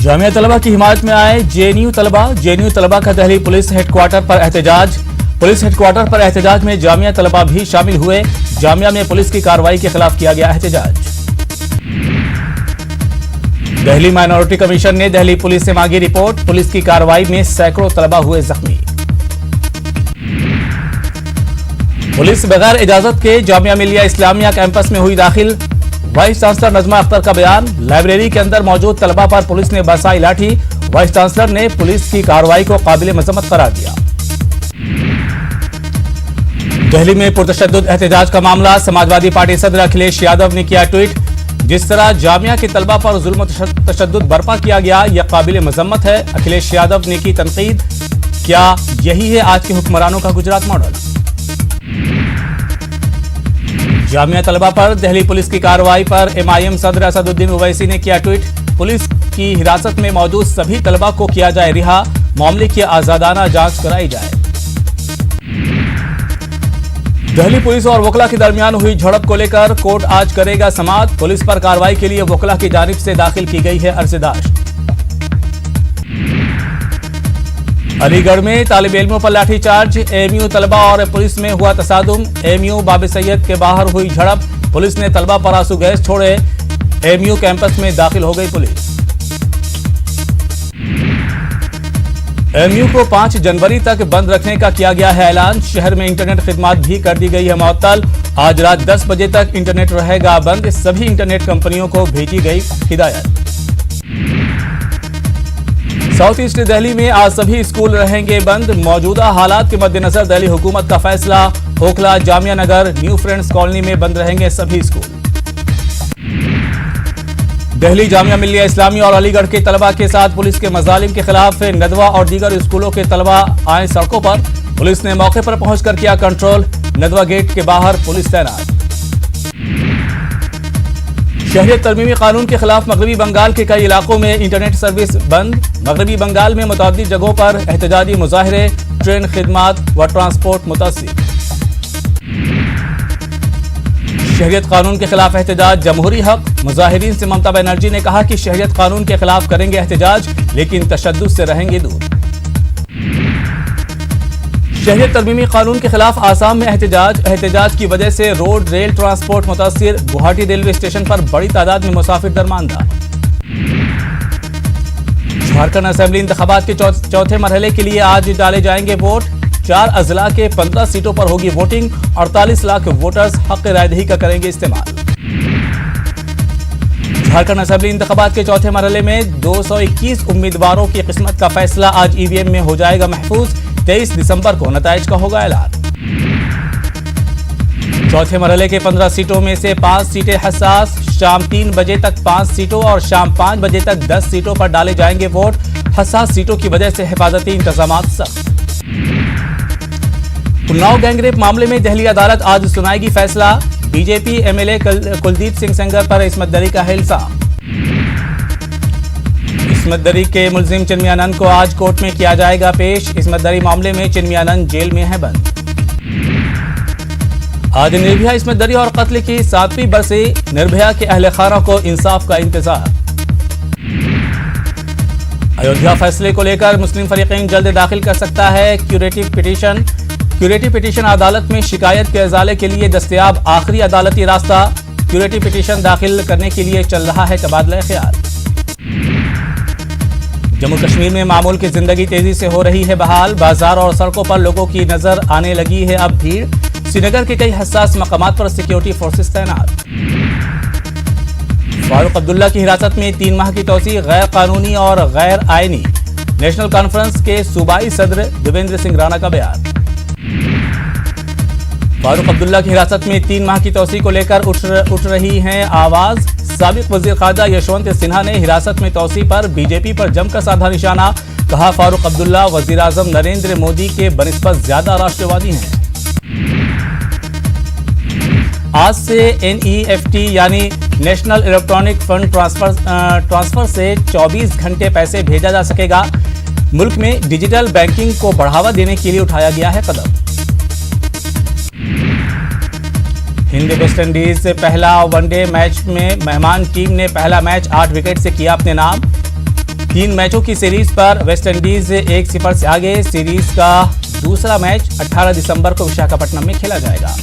जामिया तलबा की हिमायत में आए जेएनयू तलबा का दिल्ली पुलिस हेडक्वार्टर पर एहतजाज। पुलिस हेडक्वार्टर पर एहतजाज में जामिया तलबा भी शामिल हुए। जामिया में पुलिस की कार्रवाई के खिलाफ किया गया एहतजाज। दिल्ली माइनॉरिटी कमीशन ने दिल्ली पुलिस से मांगी रिपोर्ट। पुलिस की कार्रवाई में सैकड़ों तलबा हुए जख्मी। पुलिस बगैर इजाजत के जामिया मिलिया इस्लामिया कैंपस में हुई दाखिल। वाइस चांसलर नजमा अख्तर का बयान। लाइब्रेरी के अंदर मौजूद तलबा पर पुलिस ने बरसाई लाठी। वाइस चांसलर ने पुलिस की कार्रवाई को काबिल मजम्मत करार दिया। दिल्ली में पुरतशद्दुद एहतजाज का मामला। समाजवादी पार्टी सदर अखिलेश यादव ने किया ट्वीट। जिस तरह जामिया के तलबा पर जुल्म तशद्दुद बर्पा किया गया, यह काबिल मजम्मत है। अखिलेश यादव ने की तनकीद। क्या यही है आज के हुक्मरानों का गुजरात मॉडल? जामिया तलबा पर दिल्ली पुलिस की कार्रवाई पर MIM सदर असदुद्दीन ओवैसी ने किया ट्वीट। पुलिस की हिरासत में मौजूद सभी तलबा को किया जाए रिहा। मामले की आजादाना जांच कराई जाए। दिल्ली पुलिस और वकला के दरमियान हुई झड़प को लेकर कोर्ट आज करेगा समाअत। पुलिस पर कार्रवाई के लिए वकला की जानिब से दाखिल की गई है अर्जदाश्त। अलीगढ़ में तालिब इल्मों पर लाठीचार्ज। AMU तलबा और पुलिस में हुआ तसादुम। AMU बाबे सैयद के बाहर हुई झड़प। पुलिस ने तलबा पर आंसू गैस छोड़े। AMU कैंपस में दाखिल हो गई पुलिस। AMU को 5 जनवरी तक बंद रखने का किया गया है ऐलान। शहर में इंटरनेट खिदमत भी कर दी गई है मुअत्तल। आज रात 10 बजे तक इंटरनेट रहेगा बंद। सभी इंटरनेट कंपनियों को भेजी गई हिदायत। साउथ ईस्ट दिल्ली में आज सभी स्कूल रहेंगे बंद। मौजूदा हालात के मद्देनजर दिल्ली हुकूमत का फैसला। Okhla, Jamia Nagar, new friends colony में बंद रहेंगे सभी स्कूल। दिल्ली जामिया मिलिया इस्लामी और अलीगढ़ के तलबा के साथ पुलिस के मजालिम के खिलाफ नदवा और दीगर स्कूलों के तलबा आए सड़कों पर। पुलिस ने मौके पर पहुंचकर किया कंट्रोल। नदवा गेट के बाहर पुलिस तैनात। शहरियत तरमीमी कानून के खिलाफ मगरबी बंगाल के कई इलाकों में इंटरनेट सर्विस बंद। मगरबी बंगाल में मुतअद्दिद जगहों पर एहतजाजी मुजाहिरे, ट्रेन खिदमत व ट्रांसपोर्ट मुतासिर। शहरियत कानून के खिलाफ एहतजाज जमहूरी हक। मुजाहिरीन से ममता बनर्जी ने कहा कि शहरियत कानून के खिलाफ करेंगे एहतजाज, लेकिन तशद्दुद से रहेंगे दूर। शहरियत तरमीमी कानून के खिलाफ आसाम में एहतजाज की वजह से रोड रेल ट्रांसपोर्ट मुतासिर। गुवाहाटी रेलवे स्टेशन पर बड़ी तादाद में मुसाफिर दरमांदा। झारखंड असेंबली इंतखाबात के चौथे मरहले के लिए आज डाले जाएंगे वोट। 4 अजला के 15 सीटों पर होगी वोटिंग। 48 लाख वोटर्स हक रायदही का करेंगे इस्तेमाल। झारखंड असेंबली इंतखाबात के चौथे मरहले में 221 उम्मीदवारों की किस्मत का फैसला आज EVM में हो जाएगा महफूज। 23 दिसंबर को नताइज का होगा ऐलान। चौथे मरहले के 15 सीटों में से 5 सीटें हसास। शाम 3 बजे तक 5 सीटों और शाम 5 बजे तक 10 सीटों पर डाले जाएंगे वोट। हसास सीटों की वजह से हिफाजती इंतजामात सख्त। उन्नाव गैंगरेप मामले में दिल्ली अदालत आज सुनाएगी फैसला। बीजेपी MLA कुलदीप सिंह सेंगर पर इस्मत दरी का है इल्जाम। इस्मत दरी के मुलजिम चिन्मयानंद को आज कोर्ट में किया जाएगा पेश। इस्मत दरी मामले में चिन्मयानंद जेल में है बंद। आज निर्भया इस्मत दरी और कत्ल की 7वीं बरसी। निर्भया के अहले खाना को इंसाफ का इंतजार। अयोध्या फैसले को लेकर मुस्लिम फरीक़ैन जल्द दाखिल कर सकता है क्यूरेटिव पिटीशन। क्यूरेटिव पिटीशन अदालत में शिकायत के इजाले के लिए दस्तयाब आखिरी अदालती रास्ता। क्यूरेटिव पिटीशन दाखिल करने के लिए चल रहा है तबादला ख्याल। जम्मू कश्मीर में मामूल की जिंदगी तेजी से हो रही है बहाल। बाजार और सड़कों पर लोगों की नजर आने लगी है अब भीड़। श्रीनगर के कई हसास मकामात पर सिक्योरिटी फोर्सेस तैनात। फारूक अब्दुल्ला की हिरासत में 3 माह की तौसी गैर कानूनी और गैर आईनी। नेशनल कॉन्फ्रेंस के सूबाई सदर देवेंद्र सिंह राणा का बयान। फारूक अब्दुल्ला की हिरासत में 3 माह की तौसी को लेकर उठ रही हैं आवाज। साबिक वजीर खारजा यशवंत सिन्हा ने हिरासत में तौसी पर बीजेपी पर जमकर साधा निशाना। कहा फारूक अब्दुल्ला वजीर आजम नरेंद्र मोदी के बनिस्बत ज्यादा राष्ट्रवादी हैं। आज से NEFT यानी नेशनल इलेक्ट्रॉनिक फंड ट्रांसफर से 24 घंटे पैसे भेजा जा सकेगा। मुल्क में डिजिटल बैंकिंग को बढ़ावा देने के लिए उठाया गया है कदम। हिंद वेस्ट इंडीज से पहला वनडे मैच में मेहमान टीम ने पहला मैच 8 विकेट से किया अपने नाम। 3 मैचों की सीरीज पर वेस्टइंडीज 1-0 से आगे। सीरीज का दूसरा मैच 18 दिसंबर को विशाखापट्टनम में खेला जाएगा।